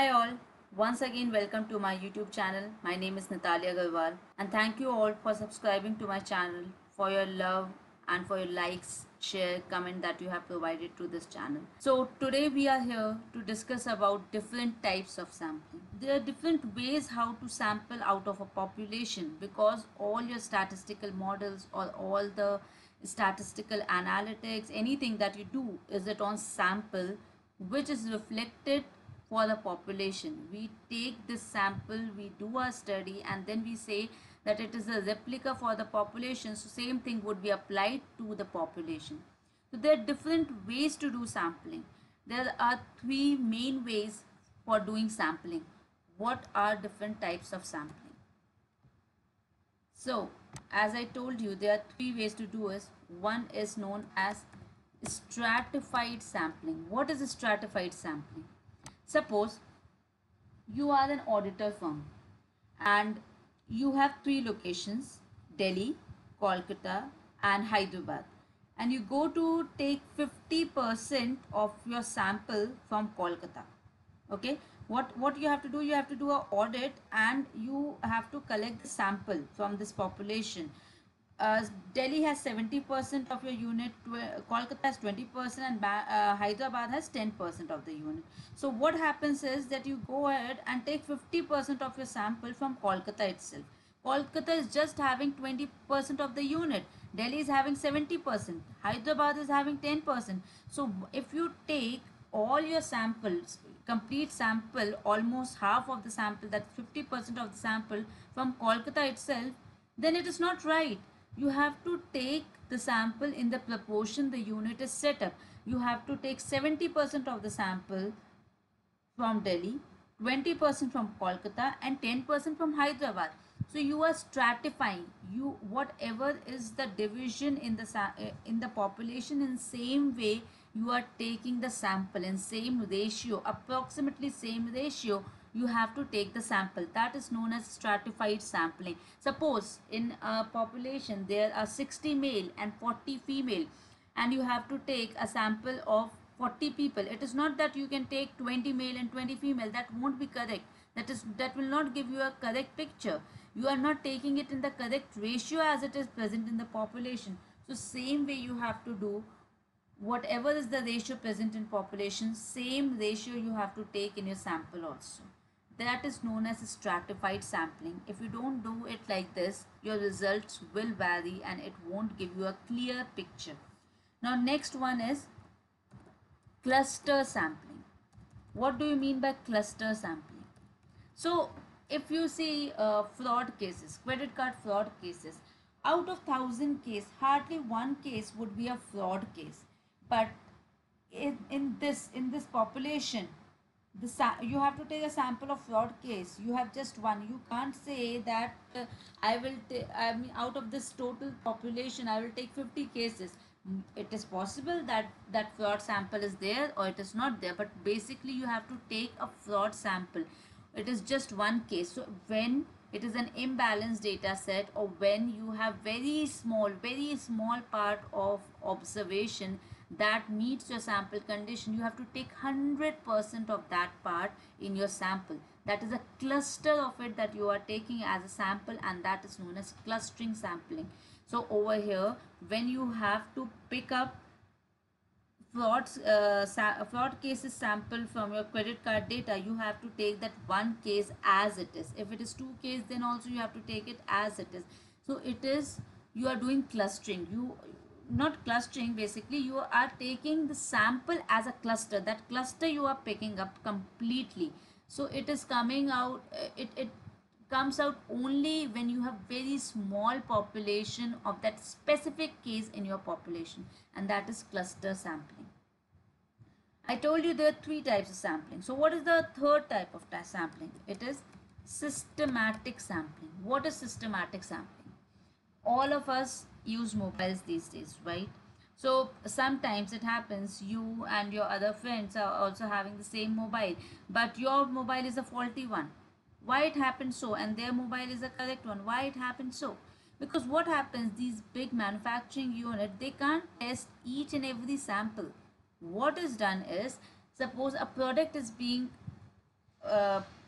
Hi all, once again welcome to my YouTube channel. My name is Natalia Agarwal and thank you all for subscribing to my channel, for your love and for your likes, share, comment that you have provided to this channel. So today we are here to discuss about different types of sampling. There are different ways how to sample out of a population because all your statistical models or all the statistical analytics, anything that you do is it on sample which is reflected for the population. We take this sample, we do a study, and then we say that it is a replica for the population. So same thing would be applied to the population. So there are different ways to do sampling. There are three main ways for doing sampling. What are different types of sampling? So as I told you, there are three ways to do it. One is known as stratified sampling. What is stratified sampling? Suppose you are an auditor firm and you have three locations, Delhi, Kolkata and Hyderabad, and you go to take 50% of your sample from Kolkata. Okay, what you have to do, you have to do an audit and you have to collect the sample from this population. Delhi has 70% of your unit, Kolkata has 20%, and Hyderabad has 10% of the unit. So what happens is that you go ahead and take 50% of your sample from Kolkata itself. Kolkata is just having 20% of the unit. Delhi is having 70%. Hyderabad is having 10%. So if you take all your samples, complete sample, almost half of the sample, that's 50% of the sample from Kolkata itself, then it is not right. You have to take the sample in the proportion the unit is set up. You have to take 70% of the sample from Delhi, 20% from Kolkata and 10% from Hyderabad. So you are stratifying, you whatever is the division in the population, in same way you are taking the sample in same ratio, approximately same ratio you have to take the sample. That is known as stratified sampling. Suppose in a population there are 60 male and 40 female and you have to take a sample of 40 people. It is not that you can take 20 male and 20 female. That won't be correct. That will not give you a correct picture. You are not taking it in the correct ratio as it is present in the population. So same way you have to do, whatever is the ratio present in population, same ratio you have to take in your sample also. That is known as stratified sampling. If you don't do it like this, your results will vary and it won't give you a clear picture. Now next one is cluster sampling. What do you mean by cluster sampling? So if you see fraud cases, credit card fraud cases, out of 1,000 cases, hardly one case would be a fraud case. But in this population, you have to take a sample of fraud case. You have just one. You can't say that I mean, out of this total population, I will take 50 cases. It is possible that that fraud sample is there or it is not there. But basically, you have to take a fraud sample. It is just one case. So when it is an imbalanced data set or when you have very small part of observation that meets your sample condition, you have to take 100% of that part in your sample. That is a cluster of it that you are taking as a sample, and that is known as clustering sampling. So over here, when you have to pick up fraud cases sample from your credit card data, you have to take that one case as it is. If it is two case, then also you have to take it as it is. So it is, you are doing clustering. You not clustering, basically you are taking the sample as a cluster. That cluster you are picking up completely. So it is coming out, it comes out only when you have very small population of that specific case in your population, and that is cluster sampling. I told you there are three types of sampling. So what is the third type of sampling? It is systematic sampling. What is systematic sampling? All of us use mobiles these days, right? So sometimes it happens you and your other friends are also having the same mobile, but your mobile is a faulty one. Why it happened so? And their mobile is a correct one. Why it happened so? Because what happens, these big manufacturing unit, they can't test each and every sample. What is done is, suppose a product is being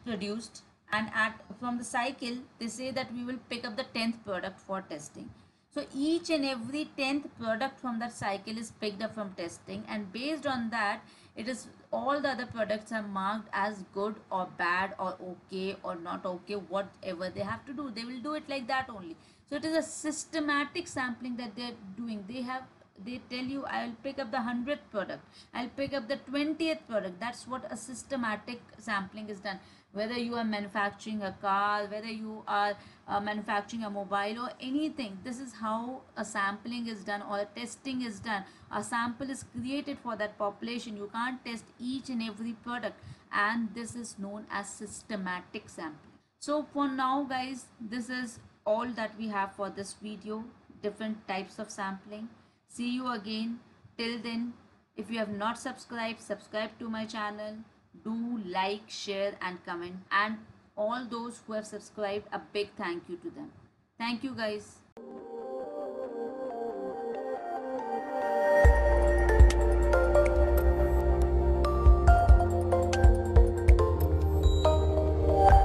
produced, and at from the cycle they say that we will pick up the 10th product for testing. So each and every 10th product from that cycle is picked up from testing, and based on that it is all the other products are marked as good or bad or okay or not okay. Whatever they have to do, they will do it like that only. So it is a systematic sampling that they're doing. They tell you, I'll pick up the 100th product, I'll pick up the 20th product. That's what a systematic sampling is done. Whether you are manufacturing a car, whether you are manufacturing a mobile or anything, this is how a sampling is done or a testing is done. A sample is created for that population. You can't test each and every product, and this is known as systematic sampling. So for now guys, this is all that we have for this video, different types of sampling. See you again. Till then, if you have not subscribed, subscribe to my channel. Do like, share and comment, and all those who have subscribed, a big thank you to them. Thank you guys.